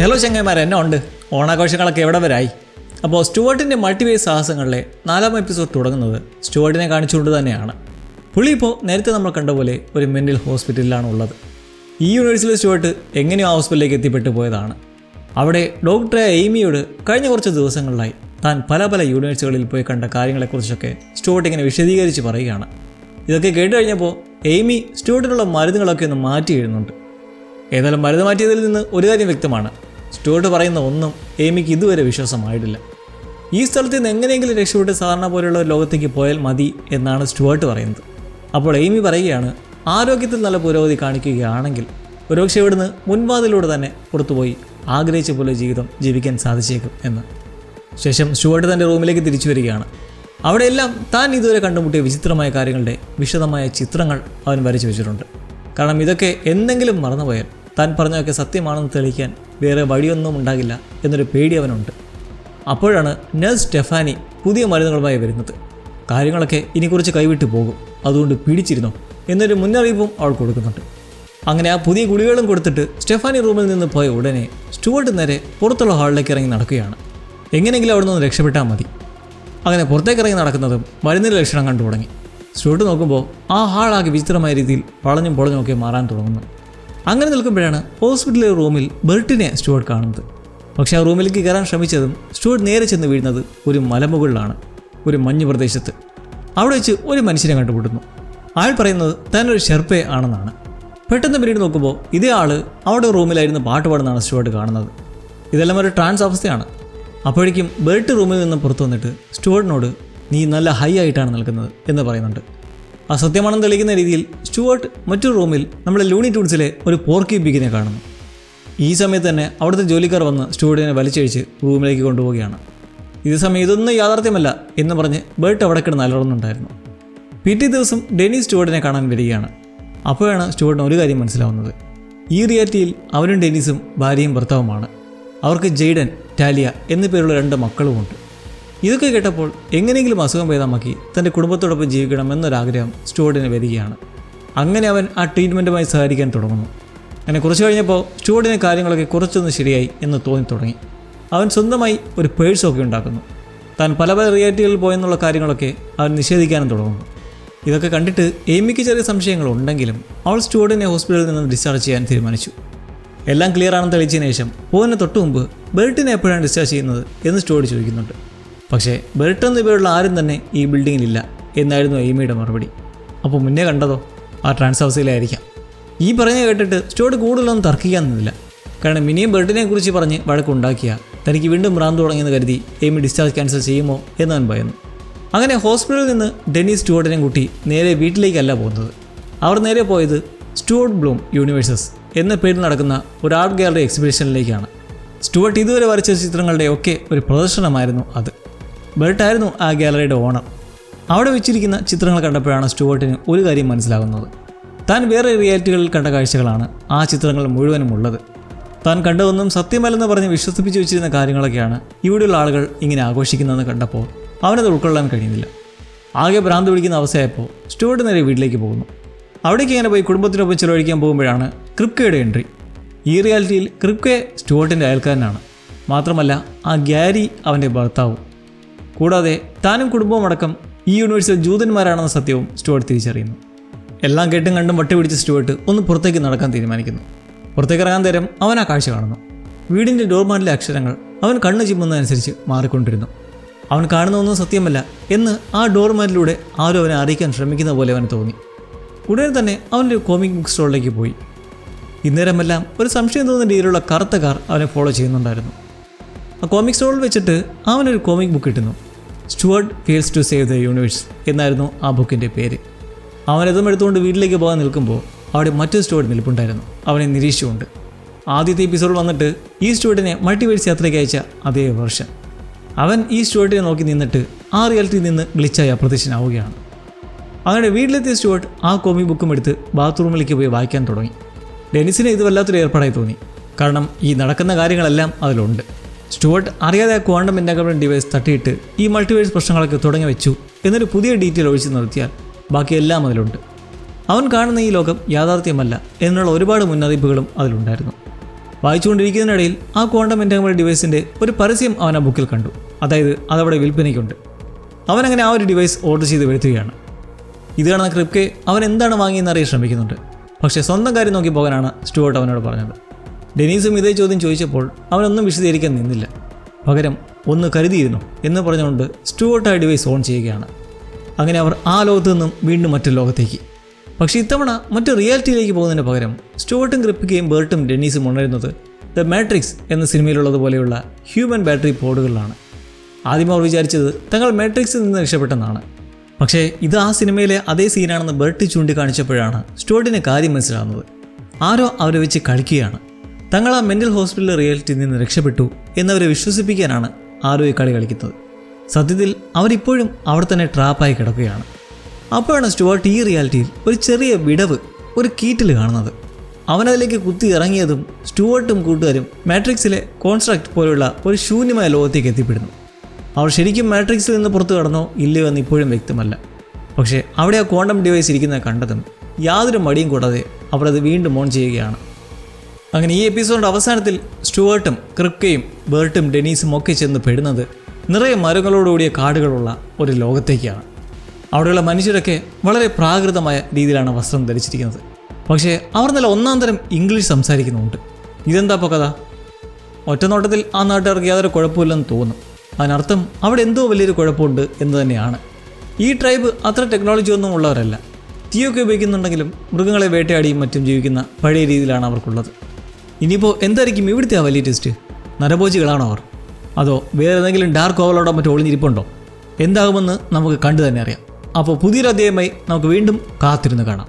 Hello ചങ്ങന്മാരെ, എന്നെ ഉണ്ട്. ഓണാഘോഷങ്ങളൊക്കെ എവിടെ വരായി? അപ്പോൾ സ്റ്റുവർട്ടിൻ്റെ മൾട്ടിവേഴ്സ് സാഹസങ്ങളിലെ 4ാം എപ്പിസോഡ് തുടങ്ങുന്നത് സ്റ്റുവർട്ടിനെ കാണിച്ചുകൊണ്ട് തന്നെയാണ്. പുള്ളി ഇപ്പോൾ നേരത്തെ നമ്മൾ കണ്ട പോലെ ഒരു മെൻ്റൽ ഹോസ്പിറ്റലിലാണ് ഉള്ളത്. ഈ യൂണിവേഴ്സിലെ സ്റ്റുവർട്ട് എങ്ങനെയോ ആ ഹോസ്പിറ്റലിലേക്ക് എത്തിപ്പെട്ടു പോയതാണ്. അവിടെ ഡോക്ടറെ എയ്മിയോട് കഴിഞ്ഞ കുറച്ച് ദിവസങ്ങളിലായി താൻ പല യൂണിവേഴ്സുകളിൽ പോയി കണ്ട കാര്യങ്ങളെക്കുറിച്ചൊക്കെ സ്റ്റുവർട്ട് ഇങ്ങനെ വിശദീകരിച്ച് പറയുകയാണ്. ഇതൊക്കെ കേട്ട് കഴിഞ്ഞപ്പോൾ എയ്മി സ്റ്റുവർട്ടിനുള്ള മരുന്നുകളൊക്കെ ഒന്ന് മാറ്റി എഴുതുന്നുണ്ട്. ഏതായാലും മരുന്ന് മാറ്റിയതിൽ നിന്ന് ഒരു കാര്യം വ്യക്തമാണ്, സ്റ്റുവർട്ട് പറയുന്ന ഒന്നും എയ്മിക്ക് ഇതുവരെ വിശ്വാസമായിട്ടില്ല. ഈ സ്ഥലത്ത് നിന്ന് എങ്ങനെയെങ്കിലും രക്ഷപ്പെട്ട് സാധാരണ പോലെയുള്ള ഒരു ലോകത്തേക്ക് പോയാൽ മതി എന്നാണ് സ്റ്റുവർട്ട് പറയുന്നത്. അപ്പോൾ എയ്മി പറയുകയാണ്, ആരോഗ്യത്തിൽ നല്ല പുരോഗതി കാണിക്കുകയാണെങ്കിൽ ഒരുപക്ഷെ ഇവിടുന്ന് മുൻവാതിലൂടെ തന്നെ പുറത്തുപോയി ആഗ്രഹിച്ച പോലെ ജീവിതം ജീവിക്കാൻ സാധിച്ചേക്കും എന്ന്. ശേഷം സ്റ്റുവർട്ട് തൻ്റെ റൂമിലേക്ക് തിരിച്ചു വരികയാണ്. അവിടെയെല്ലാം താൻ ഇതുവരെ കണ്ടുമുട്ടിയ വിചിത്രമായ കാര്യങ്ങളുടെ വിശദമായ ചിത്രങ്ങൾ അവൻ വരച്ചു വെച്ചിട്ടുണ്ട്. കാരണം ഇതൊക്കെ എന്തെങ്കിലും മറന്നുപോയാൽ താൻ പറഞ്ഞതൊക്കെ സത്യമാണെന്ന് തെളിയിക്കാൻ വേറെ വഴിയൊന്നും ഉണ്ടാകില്ല എന്നൊരു പേടി അവനുണ്ട്. അപ്പോഴാണ് നഴ്സ് സ്റ്റെഫാനി പുതിയ മരുന്നുകളുമായി വരുന്നത്. കാര്യങ്ങളൊക്കെ ഇനിക്കുറിച്ച് കൈവിട്ട് പോകും, അതുകൊണ്ട് പിടിച്ചിരുന്നോ എന്നൊരു മുന്നറിയിപ്പും അവൾ കൊടുക്കുന്നുണ്ട്. അങ്ങനെ ആ പുതിയ ഗുളികകളും കൊടുത്തിട്ട് സ്റ്റെഫാനി റൂമിൽ നിന്ന് പോയ ഉടനെ സ്റ്റുവർട്ട് നേരെ പുറത്തുള്ള ഹാളിലേക്ക് ഇറങ്ങി നടക്കുകയാണ്. എങ്ങനെയെങ്കിലും അവിടെ നിന്ന് രക്ഷപ്പെട്ടാൽ മതി. അങ്ങനെ പുറത്തേക്ക് ഇറങ്ങി നടക്കുന്നതും മരുന്നിൻ്റെ ലക്ഷണം കണ്ടു തുടങ്ങി. സ്റ്റുവർട്ട് നോക്കുമ്പോൾ ആ ഹാളാകെ വിചിത്രമായ രീതിയിൽ വളഞ്ഞും പൊളഞ്ഞുമൊക്കെ മാറാൻ തുടങ്ങുന്നു. അങ്ങനെ നിൽക്കുമ്പോഴാണ് ഹോസ്പിറ്റലിലെ റൂമിൽ ബെർട്ടിനെ സ്റ്റുവർട്ട് കാണുന്നത്. പക്ഷേ ആ റൂമിലേക്ക് കയറാൻ ശ്രമിച്ചതും സ്റ്റുവർട്ട് നേരെ ചെന്ന് വീഴുന്നത് ഒരു മലമുകളിലാണ്, ഒരു മഞ്ഞ് പ്രദേശത്ത്. അവിടെ വെച്ച് ഒരു മനുഷ്യനെ കണ്ടുപിടുന്നു. അയാൾ പറയുന്നത് താനൊരു ഷെർപ്പെ ആണെന്നാണ്. പെട്ടെന്ന് പിന്നീട് നോക്കുമ്പോൾ ഇതേ ആൾ അവിടെ റൂമിലായിരുന്നു പാട്ട് പാടുന്നതാണ് സ്റ്റുവർട്ട് കാണുന്നത്. ഇതെല്ലാം ഒരു ട്രാൻസ് അവസ്ഥയാണ്. അപ്പോഴേക്കും ബെർട്ട് റൂമിൽ നിന്ന് പുറത്തു വന്നിട്ട് സ്റ്റുവർട്ടിനോട് നീ നല്ല ഹൈ ആയിട്ടാണ് നിൽക്കുന്നത് എന്ന് പറയുന്നുണ്ട്. ആ സത്യമാണെന്ന് തെളിയിക്കുന്ന രീതിയിൽ സ്റ്റുവർട്ട് മറ്റൊരു റൂമിൽ നമ്മുടെ ലൂണി ട്യൂൺസിലെ ഒരു പോർക്കി പിഗിനെ കാണുന്നു. ഈ സമയത്ത് തന്നെ അവിടുത്തെ ജോലിക്കാർ വന്ന് സ്റ്റുവർട്ടിനെ വലിച്ചഴിച്ച് റൂമിലേക്ക് കൊണ്ടുപോവുകയാണ്. ഇതേ സമയം ഇതൊന്നും യാഥാർത്ഥ്യമല്ല എന്ന് പറഞ്ഞ് ബെർട്ട് അവിടെ കിടന്ന് അലറുന്നുണ്ടായിരുന്നു. പിറ്റേ ദിവസം ഡെന്നി സ്റ്റുവർട്ടിനെ കാണാൻ വരികയാണ്. അപ്പോഴാണ് സ്റ്റുവർട്ടിന് ഒരു കാര്യം മനസ്സിലാവുന്നത്. ഈ റിയാലിറ്റിയിൽ അവനും ഡെന്നിസും ഭാര്യയും ഭർത്താവുമാണ്. അവർക്ക് ജെയ്ഡൻ, ടാലിയ എന്നു പേരുള്ള 2 മക്കളുമുണ്ട്. ഇതൊക്കെ കേട്ടപ്പോൾ എങ്ങനെയെങ്കിലും അസുഖം ഭേദമാക്കി തൻ്റെ കുടുംബത്തോടൊപ്പം ജീവിക്കണം എന്നൊരാഗ്രഹം സ്റ്റുവർട്ടിന് വരികയാണ്. അങ്ങനെ അവൻ ആ ട്രീറ്റ്മെൻറ്റുമായി സഹകരിക്കാൻ തുടങ്ങുന്നു. അങ്ങനെ കുറച്ച് കഴിഞ്ഞപ്പോൾ സ്റ്റുവർട്ടിന് കാര്യങ്ങളൊക്കെ കുറച്ചൊന്ന് ശരിയായി എന്ന് തോന്നി തുടങ്ങി. അവൻ സ്വന്തമായി ഒരു പേഴ്സൊക്കെ ഉണ്ടാക്കുന്നു. താൻ പല റിയാലിറ്റികളിൽ പോയെന്നുള്ള കാര്യങ്ങളൊക്കെ അവൻ നിഷേധിക്കാനും തുടങ്ങുന്നു. ഇതൊക്കെ കണ്ടിട്ട് എയ്മിക്ക് ചെറിയ സംശയങ്ങളുണ്ടെങ്കിലും അവൾ സ്റ്റുവർട്ടിനെ ഹോസ്പിറ്റലിൽ നിന്ന് ഡിസ്ചാർജ് ചെയ്യാൻ തീരുമാനിച്ചു. എല്ലാം ക്ലിയർ ആണെന്ന് തെളിയിച്ചതിന് ശേഷം പോകുന്നതിന് തൊട്ട് മുമ്പ് ബെർട്ടിനെ എപ്പോഴാണ് ഡിസ്ചാർജ് ചെയ്യുന്നത് എന്ന് സ്റ്റുവർട്ട് ചോദിക്കുന്നുണ്ട്. പക്ഷേ ബെർട്ട് എന്ന പേരുള്ള ആരും തന്നെ ഈ ബിൽഡിങ്ങിലില്ല എന്നായിരുന്നു എയ്മിയുടെ മറുപടി. അപ്പോൾ മുന്നേ കണ്ടതോ ആ ട്രാൻസ് ഹൗസിലായിരിക്കാം. ഈ പറഞ്ഞ് കേട്ടിട്ട് സ്റ്റുവർട്ട് കൂടുതലൊന്നും തർക്കിക്കാൻ നിന്നില്ല. കാരണം മിനിയും ബെർട്ടിനെ കുറിച്ച് പറഞ്ഞ് വഴക്കുണ്ടാക്കിയ തനിക്ക് വീണ്ടും ഭ്രാന്ത് തുടങ്ങിയെന്ന് കരുതി എയ്മി ഡിസ്ചാർജ് ക്യാൻസൽ ചെയ്യുമോ എന്നവൻ ഭയന്നു. അങ്ങനെ ഹോസ്പിറ്റലിൽ നിന്ന് ഡെന്നി സ്റ്റുവർട്ടിനെ കൂട്ടി നേരെ വീട്ടിലേക്കല്ല പോകുന്നത്. അവർ നേരെ പോയത് സ്റ്റുവർട്ട് ബ്ലൂം യൂണിവേഴ്സസ് എന്ന പേരിൽ നടക്കുന്ന ഒരു ആർട്ട് ഗാലറി എക്സിബിഷനിലേക്കാണ്. സ്റ്റുവർട്ട് ഇതുവരെ വരച്ച ചിത്രങ്ങളുടെ ഒക്കെ ഒരു പ്രദർശനമായിരുന്നു അത്. ബെർട്ടായിരുന്നു ആ ഗാലറിയുടെ ഓണർ. അവിടെ വെച്ചിരിക്കുന്ന ചിത്രങ്ങൾ കണ്ടപ്പോഴാണ് സ്റ്റുവർട്ടിന് ഒരു കാര്യം മനസ്സിലാകുന്നത്. താൻ വേറെ റിയാലിറ്റികളിൽ കണ്ട കാഴ്ചകളാണ് ആ ചിത്രങ്ങൾ മുഴുവനും ഉള്ളത്. താൻ കണ്ടതൊന്നും സത്യമല്ലെന്ന് പറഞ്ഞ് വിശ്വസിപ്പിച്ച് വെച്ചിരുന്ന കാര്യങ്ങളൊക്കെയാണ് ഇവിടെയുള്ള ആളുകൾ ഇങ്ങനെ ആഘോഷിക്കുന്നതെന്ന് കണ്ടപ്പോൾ അവനത് ഉൾക്കൊള്ളാൻ കഴിയുന്നില്ല. ആകെ ഭ്രാന്ത് പിടിക്കുന്ന അവസ്ഥയായപ്പോൾ സ്റ്റുവർട്ട് നേരെ വീട്ടിലേക്ക് പോകുന്നു. അവിടേക്ക് ഇങ്ങനെ പോയി കുടുംബത്തിനൊപ്പം ചിലവഴിക്കാൻ പോകുമ്പോഴാണ് ക്രിപ്കയുടെ എൻട്രി. ഈ റിയാലിറ്റിയിൽ ക്രിപ്കെ സ്റ്റുവർട്ടിൻ്റെ അയൽക്കാരനാണ്. മാത്രമല്ല ആ ഗ്യാരി അവൻ്റെ ഭർത്താവും. കൂടാതെ താനും കുടുംബവും അടക്കം ഈ യൂണിവേഴ്സിൽ ജൂതന്മാരാണെന്ന സത്യവും സ്റ്റുവർട്ട് തിരിച്ചറിയുന്നു. എല്ലാം കേട്ടും കണ്ടും വട്ടി പിടിച്ച സ്റ്റുവർട്ട് ഒന്ന് പുറത്തേക്ക് നടക്കാൻ തീരുമാനിക്കുന്നു. പുറത്തേക്ക് ഇറങ്ങാൻ നേരം അവൻ ആ കാഴ്ച കാണുന്നു. വീടിൻ്റെ ഡോർമാനിലെ അക്ഷരങ്ങൾ അവൻ കണ്ണ് ചിമ്മുന്നതനുസരിച്ച് മാറിക്കൊണ്ടിരുന്നു. അവൻ കാണുന്നതൊന്നും സത്യമല്ല എന്ന് ആ ഡോർമാനിലൂടെ ആരും അവനെ അറിയിക്കാൻ ശ്രമിക്കുന്ന പോലെ അവന് തോന്നി. ഉടനെ തന്നെ അവൻ്റെ കോമിക് ബുക്ക് സ്റ്റോറിലേക്ക് പോയി. ഇന്നേരമെല്ലാം ഒരു സംശയം തോന്നുന്ന രീതിയിലുള്ള കറുത്ത കാർ അവനെ ഫോളോ ചെയ്യുന്നുണ്ടായിരുന്നു. ആ കോമിക് സ്റ്റോറിൽ വെച്ചിട്ട് അവനൊരു കോമിക് ബുക്ക് കിട്ടുന്നു. Stuart fails to save the universe എന്നായിരുന്നു ആ ബുക്കിൻ്റെ പേര്. അവനതും എടുത്തുകൊണ്ട് വീട്ടിലേക്ക് പോകാൻ നിൽക്കുമ്പോൾ അവിടെ മറ്റൊരു സ്റ്റുവർട്ട് നിൽപ്പുണ്ടായിരുന്നു, അവനെ നിരീക്ഷിച്ചുകൊണ്ട്. ആദ്യത്തെ എപ്പിസോഡിൽ വന്നിട്ട് ഈ സ്റ്റുവർട്ടിനെ മൾട്ടിവേഴ്സ് യാത്രയ്ക്ക് അയച്ച അതേ വർഷം അവൻ ഈ സ്റ്റുവർട്ടിനെ നോക്കി നിന്നിട്ട് ആ റിയാലിറ്റിയിൽ നിന്ന് ഗ്ലിച്ചായി അപ്രത്യക്ഷനാവുകയാണ്. അങ്ങനെ വീട്ടിലെത്തിയ സ്റ്റുവർട്ട് ആ കോമിക് ബുക്കും എടുത്ത് ബാത്റൂമിലേക്ക് പോയി വായിക്കാൻ തുടങ്ങി. ഡെന്നിസിന് ഇത് വല്ലാത്തൊരു ഏർപ്പാടായി തോന്നി. കാരണം ഈ നടക്കുന്ന കാര്യങ്ങളെല്ലാം അതിലുണ്ട്. സ്റ്റുവർട്ട് അറിയാതെ ആ ക്വാണ്ടം എൻറ്റാങ്കിൾമെൻറ്റ് ഡിവൈസ് തട്ടിയിട്ട് ഈ മൾട്ടിവേഴ്സ് പ്രശ്നങ്ങളൊക്കെ തുടങ്ങി വെച്ചു എന്നൊരു പുതിയ ഡീറ്റെയിൽ ഒഴിച്ച് നിർത്തിയാൽ ബാക്കിയെല്ലാം അതിലുണ്ട്. അവൻ കാണുന്ന ഈ ലോകം യാഥാർത്ഥ്യമല്ല എന്നുള്ള ഒരുപാട് മുന്നറിയിപ്പുകളും അതിലുണ്ടായിരുന്നു. വായിച്ചുകൊണ്ടിരിക്കുന്നതിനിടയിൽ ആ ക്വാണ്ടം എൻറ്റാങ്കിൾമെൻറ്റ് ഡിവൈസിൻ്റെ ഒരു പരസ്യം അവൻ ആ ബുക്കിൽ കണ്ടു. അതായത് അതവിടെ വിൽപ്പനയ്ക്കുണ്ട്. അവനങ്ങനെ ആ ഒരു ഡിവൈസ് ഓർഡർ ചെയ്ത് വരുത്തുകയാണ്. ഇത് കാണുന്ന ക്രിപ്കെ അവൻ എന്താണ് വാങ്ങിയെന്നറിയാൻ ശ്രമിക്കുന്നുണ്ട്. പക്ഷേ സ്വന്തം കാര്യം നോക്കി പോകാനാണ് സ്റ്റുവർട്ട് അവനോട് പറഞ്ഞത്. ഡെനീസും ഇതേ ചോദ്യം ചോദിച്ചപ്പോൾ അവനൊന്നും വിശദീകരിക്കാൻ നിന്നില്ല. പകരം ഒന്ന് കരുതിയിരുന്നു എന്ന് പറഞ്ഞുകൊണ്ട് സ്റ്റുവർട്ട് ആ ഡിവൈസ് ഓൺ ചെയ്യുകയാണ്. അങ്ങനെ അവർ ആ ലോകത്ത് നിന്നും വീണ്ടും മറ്റൊരു ലോകത്തേക്ക്. പക്ഷേ ഇത്തവണ മറ്റു റിയാലിറ്റിയിലേക്ക് പോകുന്നതിന് പകരം സ്റ്റുവർട്ടും ക്രിപ്കയും ബേർട്ടും ഡെന്നീസും ഉണരുന്നത് ദ മാട്രിക്സ് എന്ന സിനിമയിലുള്ളതുപോലെയുള്ള ഹ്യൂമൻ ബാറ്ററി പോഡുകളിലാണ്. ആദ്യം അവർ വിചാരിച്ചത് തങ്ങൾ മാട്രിക്സിൽ നിന്ന് രക്ഷപ്പെട്ടെന്നാണ്. പക്ഷേ ഇത് ആ സിനിമയിലെ അതേ സീനാണെന്ന് ബേർട്ട് ചൂണ്ടിക്കാണിച്ചപ്പോഴാണ് സ്റ്റുവർട്ടിന് കാര്യം മനസ്സിലാകുന്നത്. ആരോ അവരെ വെച്ച് കളിക്കുകയാണ്. തങ്ങൾ ആ മെൻ്റൽ ഹോസ്പിറ്റൽ റിയാലിറ്റിയിൽ നിന്ന് രക്ഷപ്പെട്ടു എന്നവരെ വിശ്വസിപ്പിക്കാനാണ് ആരോ ഈ കളി കളിക്കുന്നത്. സത്യത്തിൽ അവരിപ്പോഴും അവിടെ തന്നെ ട്രാപ്പായി കിടക്കുകയാണ്. അപ്പോഴാണ് സ്റ്റുവർട്ട് ഈ റിയാലിറ്റിയിൽ ഒരു ചെറിയ വിടവ്, ഒരു കീറ്റിൽ കാണുന്നത്. അവനതിലേക്ക് കുത്തി ഇറങ്ങിയതും സ്റ്റുവർട്ടും കൂട്ടുകാരും മാട്രിക്സിലെ കോൺസ്ട്രക്റ്റ് പോലുള്ള ഒരു ശൂന്യമായ ലോകത്തേക്ക് എത്തിപ്പെടുന്നു. അവർ ശരിക്കും മാട്രിക്സിൽ നിന്ന് പുറത്തു കടന്നോ ഇല്ലയോ എന്ന് ഇപ്പോഴും വ്യക്തമല്ല. പക്ഷേ അവിടെ ആ ക്വാണ്ടം ഡിവൈസ് ഇരിക്കുന്നത് കണ്ടതും യാതൊരു മടിയും കൂടാതെ അവർ അത് വീണ്ടും ഓൺ ചെയ്യുകയാണ്. അങ്ങനെ ഈ എപ്പിസോഡിൻ്റെ അവസാനത്തിൽ സ്റ്റുവർട്ടും ക്രിപ്കയും ബേർട്ടും ഡെനീസും ഒക്കെ ചെന്ന് പെടുന്നത് നിറയെ മരങ്ങളോടുകൂടിയ കാടുകളുള്ള ഒരു ലോകത്തേക്കാണ്. അവിടെയുള്ള മനുഷ്യരൊക്കെ വളരെ പ്രാകൃതമായ രീതിയിലാണ് വസ്ത്രം ധരിച്ചിരിക്കുന്നത്. പക്ഷേ അവർ നല്ല ഒന്നാം തരം ഇംഗ്ലീഷ് സംസാരിക്കുന്നുമുണ്ട്. ഇതെന്താ ഇപ്പോൾ കഥ? ഒറ്റനോട്ടത്തിൽ ആ നാട്ടുകാർക്ക് യാതൊരു കുഴപ്പമില്ലെന്ന് തോന്നും. അതിനർത്ഥം അവിടെ എന്തോ വലിയൊരു കുഴപ്പമുണ്ട് എന്ന് തന്നെയാണ്. ഈ ട്രൈബ് അത്ര ടെക്നോളജി ഒന്നും ഉള്ളവരല്ല. തീയൊക്കെ ഉപയോഗിക്കുന്നുണ്ടെങ്കിലും മൃഗങ്ങളെ വേട്ടയാടിയും മറ്റും ജീവിക്കുന്ന പഴയ രീതിയിലാണ് അവർക്കുള്ളത്. ഇനിയിപ്പോൾ എന്തായിരിക്കും ഇവിടുത്തെ ആ വലിയ ടെസ്റ്റ്? നരഭോജികളാണോ അവർ? അതോ വേറെ ഏതെങ്കിലും ഡാർക്ക് ഓവലോടോ മറ്റോ ഒളിഞ്ഞിരിപ്പുണ്ടോ? എന്താകുമെന്ന് നമുക്ക് കണ്ടു തന്നെ അറിയാം. അപ്പോൾ പുതിയൊരു അധ്യായമായി നമുക്ക് വീണ്ടും കാത്തിരുന്ന് കാണാം.